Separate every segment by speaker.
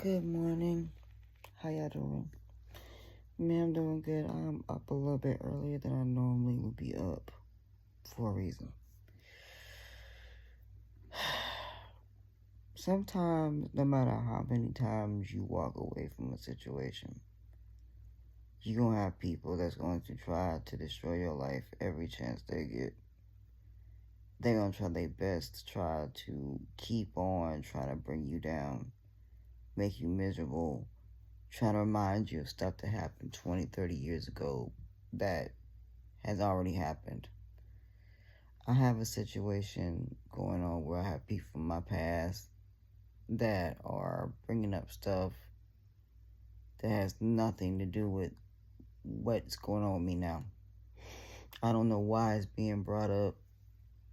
Speaker 1: Good morning. How y'all doing? Man, I'm doing good. I'm up a little bit earlier than I normally would be up for a reason. Sometimes, no matter how many times you walk away from a situation, you're going to have people that's going to try to destroy your life every chance they get. They're going to try their best to try to keep on trying to bring you down, make you miserable, trying to remind you of stuff that happened 20, 30 years ago that has already happened. I have a situation going on where I have people from my past that are bringing up stuff that has nothing to do with what's going on with me now. I don't know why it's being brought up,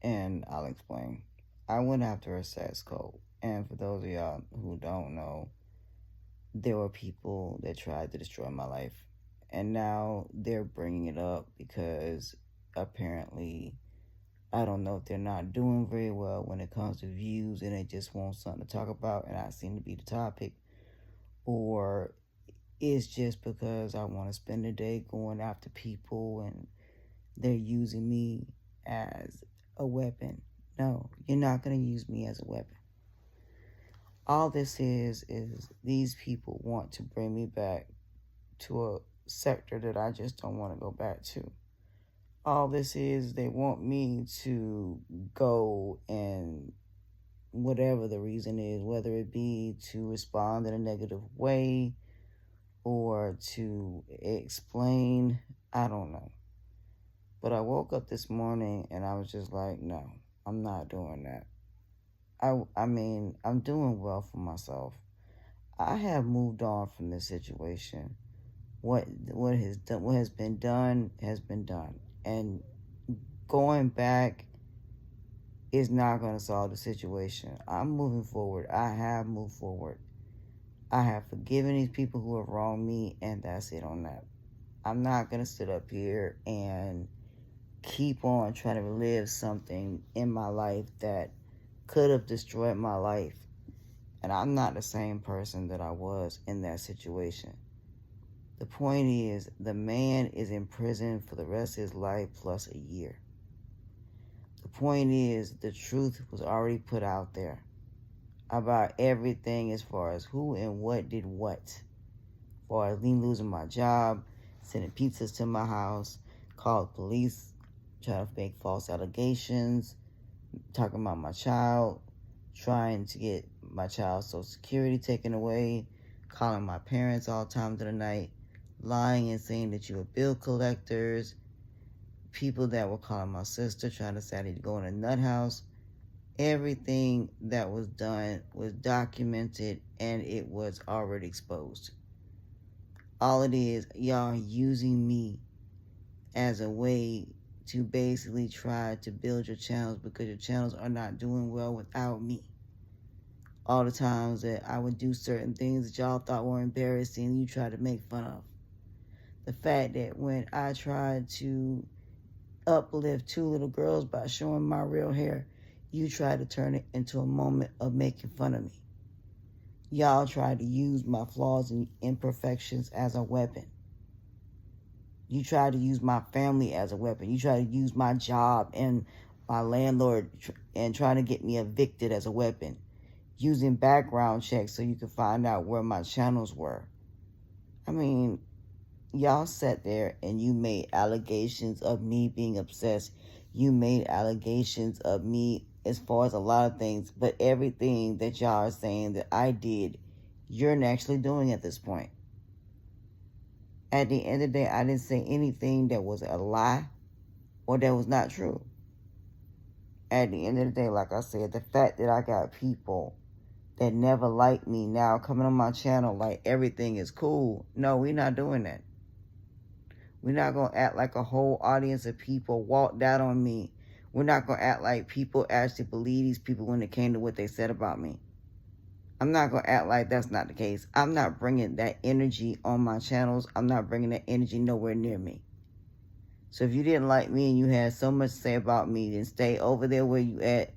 Speaker 1: and I'll explain. I went after a sex cult, and for those of y'all who don't know, there were people that tried to destroy my life, and now they're bringing it up because apparently I don't know if they're not doing very well when it comes to views and they just want something to talk about and I seem to be the topic, or it's just because I want to spend the day going after people and they're using me as a weapon. No, you're not going to use me as a weapon. All this is these people want to bring me back to a sector that I just don't want to go back to. All this is, they want me to go and whatever the reason is, whether it be to respond in a negative way or to explain, I don't know. But I woke up this morning and I was just like, no, I'm not doing that. I mean, I'm doing well for myself. I have moved on from this situation. What has been done has been done. And going back is not going to solve the situation. I'm moving forward. I have moved forward. I have forgiven these people who have wronged me, and that's it on that. I'm not going to sit up here and keep on trying to relive something in my life that could have destroyed my life. And I'm not the same person that I was in that situation. The point is, the man is in prison for the rest of his life plus a year. The point is, the truth was already put out there about everything as far as who and what did what. As far as me losing my job, sending pizzas to my house, called police, trying to make false allegations, talking about my child, trying to get my child's Social Security taken away, calling my parents all times of the night, lying and saying that you were bill collectors, people that were calling my sister, trying to say I need to go in a nut house. Everything that was done was documented and it was already exposed. All it is, y'all using me as a way to basically try to build your channels because your channels are not doing well without me. All the times that I would do certain things that y'all thought were embarrassing, you tried to make fun of. The fact that when I tried to uplift two little girls by showing my real hair, you tried to turn it into a moment of making fun of me. Y'all tried to use my flaws and imperfections as a weapon. You tried to use my family as a weapon. You tried to use my job and my landlord and trying to get me evicted as a weapon. Using background checks so you could find out where my channels were. I mean, y'all sat there and you made allegations of me being obsessed. You made allegations of me as far as a lot of things, but everything that y'all are saying that I did, you're actually doing at this point. At the end of the day, I didn't say anything that was a lie or that was not true. At the end of the day, like I said, the fact that I got people that never liked me now coming on my channel like everything is cool. No, we're not doing that. We're not going to act like a whole audience of people walked out on me. We're not going to act like people actually believe these people when it came to what they said about me. I'm not going to act like that's not the case. I'm not bringing that energy on my channels. I'm not bringing that energy nowhere near me. So if you didn't like me and you had so much to say about me, then stay over there where you at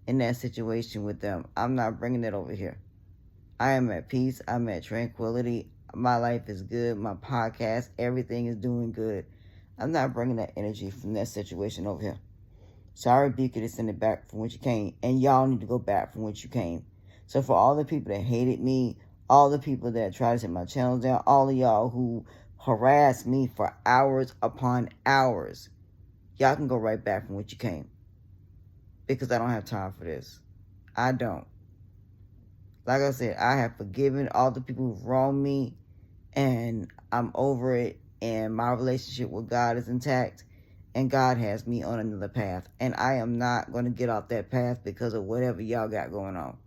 Speaker 1: in that situation with them. I'm not bringing it over here. I am at peace. I'm at tranquility. My life is good. My podcast, everything is doing good. I'm not bringing that energy from that situation over here. So I rebuke you to send it back from which you came. And y'all need to go back from which you came. So for all the people that hated me, all the people that tried to set my channels down, all of y'all who harassed me for hours upon hours, y'all can go right back from which you came. Because I don't have time for this. I don't. Like I said, I have forgiven all the people who've wronged me, and I'm over it, and my relationship with God is intact, and God has me on another path, and I am not going to get off that path because of whatever y'all got going on.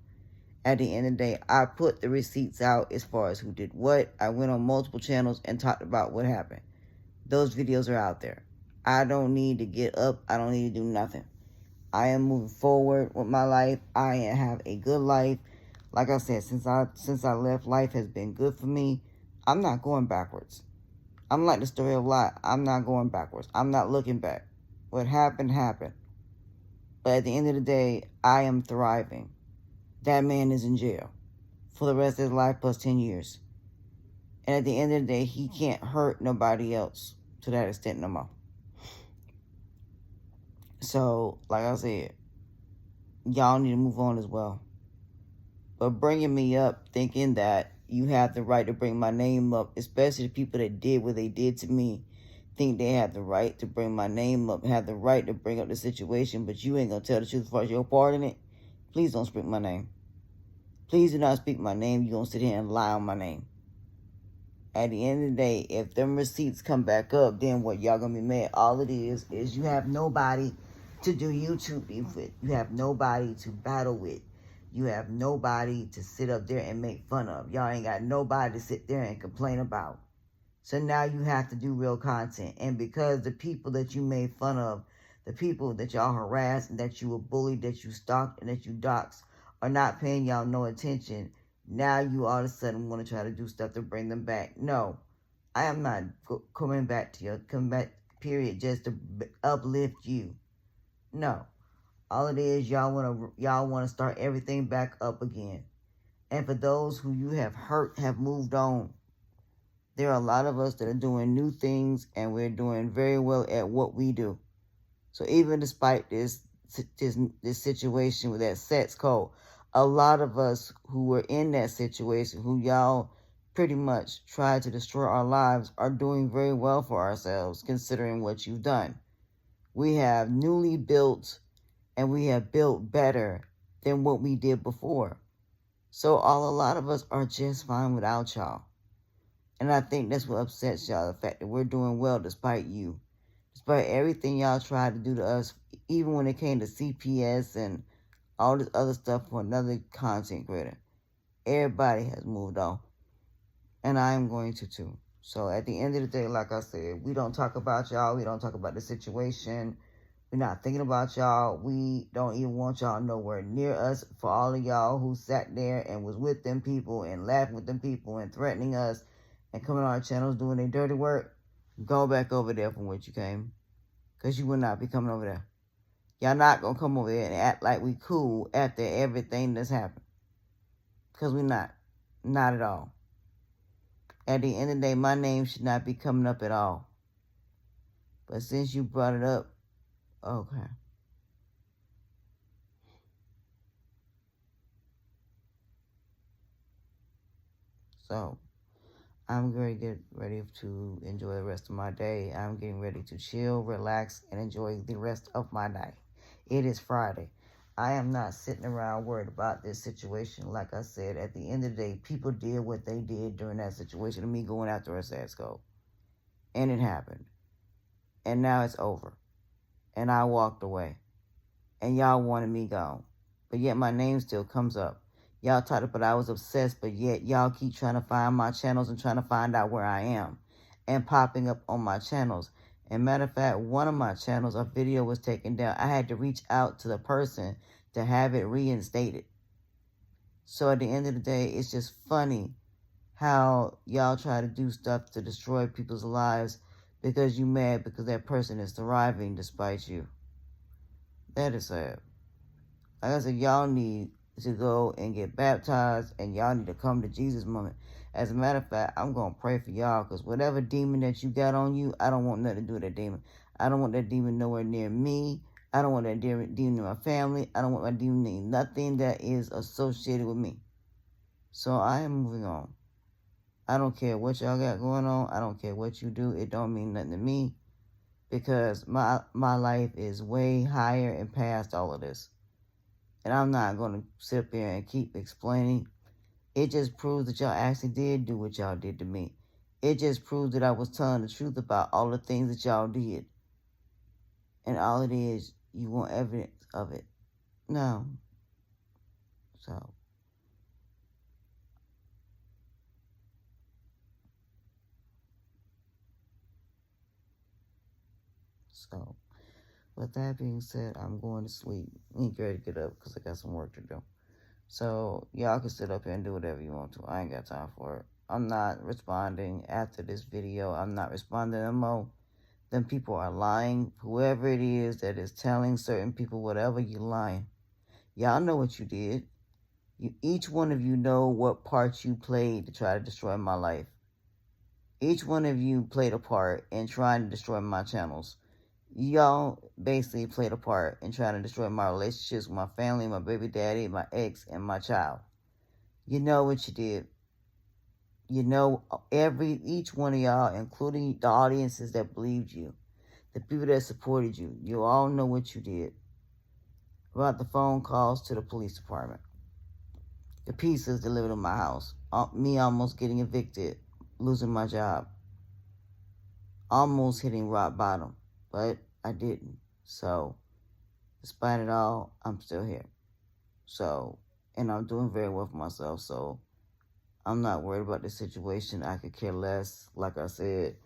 Speaker 1: At the end of the day, I put the receipts out as far as who did what. I went on multiple channels and talked about what happened. Those videos are out there. I don't need to get up. I don't need to do nothing. I am moving forward with my life. I have a good life. Like I said, since I left, life has been good for me. I'm not going backwards. I'm like the story of Lot. I'm not going backwards. I'm not looking back. What happened, happened. But at the end of the day, I am thriving. That man is in jail for the rest of his life plus 10 years. And at the end of the day, he can't hurt nobody else to that extent no more. So, like I said, y'all need to move on as well. But bringing me up thinking that you have the right to bring my name up, especially the people that did what they did to me, think they have the right to bring my name up, have the right to bring up the situation, but you ain't going to tell the truth as far as your part in it. Please don't speak my name. Please do not speak my name. You're going to sit here and lie on my name. At the end of the day, if them receipts come back up, then what, y'all going to be mad? All it is you have nobody to do YouTube beef with. You have nobody to battle with. You have nobody to sit up there and make fun of. Y'all ain't got nobody to sit there and complain about. So now you have to do real content. And because the people that you made fun of, the people that y'all harassed, and that you were bullied, that you stalked, and that you doxed, are not paying y'all no attention, now you all of a sudden want to try to do stuff to bring them back. No, I am not coming back to your comeback period just to uplift you. No. All it is, y'all want to start everything back up again. And for those who you have hurt, have moved on, there are a lot of us that are doing new things, and we're doing very well at what we do. So even despite this situation with that sex code, a lot of us who were in that situation, who y'all pretty much tried to destroy our lives, are doing very well for ourselves, considering what you've done. We have newly built, and we have built better than what we did before. So a lot of us are just fine without y'all. And I think that's what upsets y'all, the fact that we're doing well despite you. Despite everything y'all tried to do to us, even when it came to CPS and all this other stuff for another content creator. Everybody has moved on. And I am going to too. So at the end of the day, like I said, we don't talk about y'all. We don't talk about the situation. We're not thinking about y'all. We don't even want y'all nowhere near us. For all of y'all who sat there and was with them people and laughing with them people and threatening us and coming on our channels doing their dirty work, go back over there from which you came. Because you will not be coming over there. Y'all not going to come over there and act like we cool after everything that's happened. Because we're not. Not at all. At the end of the day, my name should not be coming up at all. But since you brought it up, okay. So, I'm going to get ready to enjoy the rest of my day. I'm getting ready to chill, relax, and enjoy the rest of my night. It is Friday. I am not sitting around worried about this situation. Like I said, at the end of the day, people did what they did during that situation of me going after a sad skull. And it happened. And now it's over. And I walked away. And y'all wanted me gone. But yet my name still comes up. Y'all talked about I was obsessed, but yet y'all keep trying to find my channels and trying to find out where I am. And popping up on my channels. And matter of fact, one of my channels, a video was taken down. I had to reach out to the person to have it reinstated. So at the end of the day, it's just funny how y'all try to do stuff to destroy people's lives because you mad because that person is thriving despite you. That is sad. Like I said, y'all need to go and get baptized, and y'all need to come to Jesus moment. As a matter of fact, I'm going to pray for y'all, because whatever demon that you got on you, I don't want nothing to do with that demon. I don't want that demon nowhere near me. I don't want that demon in my family. I don't want my demon in nothing that is associated with me. So I am moving on. I don't care what y'all got going on. I don't care what you do. It don't mean nothing to me, because my life is way higher and past all of this. And I'm not going to sit up here and keep explaining. It just proves that y'all actually did do what y'all did to me. It just proves that I was telling the truth about all the things that y'all did. And all it is, you want evidence of it. No. So, with that being said, I'm going to sleep. I need to get up because I got some work to do. So, y'all can sit up here and do whatever you want to. I ain't got time for it. I'm not responding after this video. I'm not responding no more. Them people are lying. Whoever it is that is telling certain people whatever, you lying. Y'all know what you did. Each one of you know what part you played to try to destroy my life. Each one of you played a part in trying to destroy my channels. Y'all basically played a part in trying to destroy my relationships with my family, my baby daddy, my ex, and my child. You know what you did. You know each one of y'all, including the audiences that believed you, the people that supported you. You all know what you did. About the phone calls to the police department, the pizzas delivered to my house, me almost getting evicted, losing my job, almost hitting rock bottom, but I didn't. So, despite it all, I'm still here. So, and I'm doing very well for myself. So, I'm not worried about the situation. I could care less. Like I said,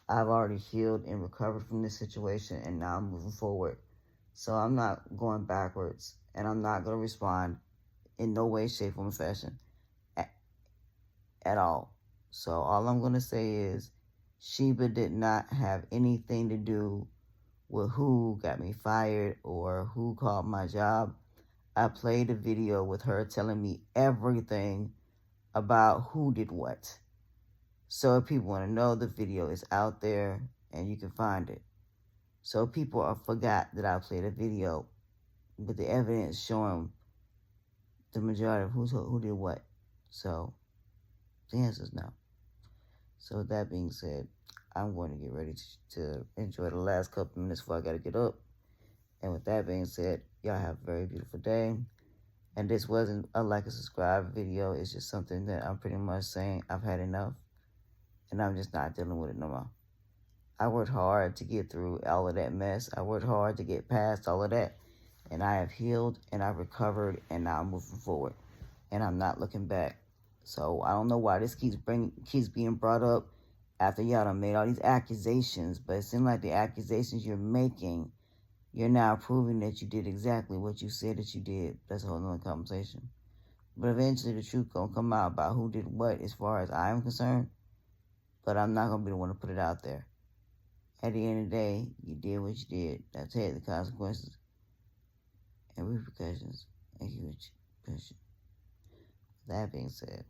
Speaker 1: I've already healed and recovered from this situation, and now I'm moving forward. So I'm not going backwards, and I'm not going to respond in no way, shape, or fashion at all. So all I'm going to say is Sheba did not have anything to do with who got me fired or who called my job. I played a video with her telling me everything about who did what. So if people want to know, the video is out there and you can find it. So people forgot that I played a video with the evidence showing the majority of who did what. So the answer is no. So with that being said, I'm going to get ready to enjoy the last couple minutes before I got to get up. And with that being said, y'all have a very beautiful day. And this wasn't a like and subscribe video. It's just something that I'm pretty much saying I've had enough. And I'm just not dealing with it no more. I worked hard to get through all of that mess. I worked hard to get past all of that. And I have healed and I've recovered and now I'm moving forward. And I'm not looking back. So I don't know why this keeps being brought up after y'all done made all these accusations. But it seems like the accusations you're making, you're now proving that you did exactly what you said that you did. That's a whole nother conversation. But eventually the truth gonna come out about who did what as far as I am concerned. But I'm not gonna be the one to put it out there. At the end of the day, you did what you did. That's it, the consequences and repercussions. And huge. That being said,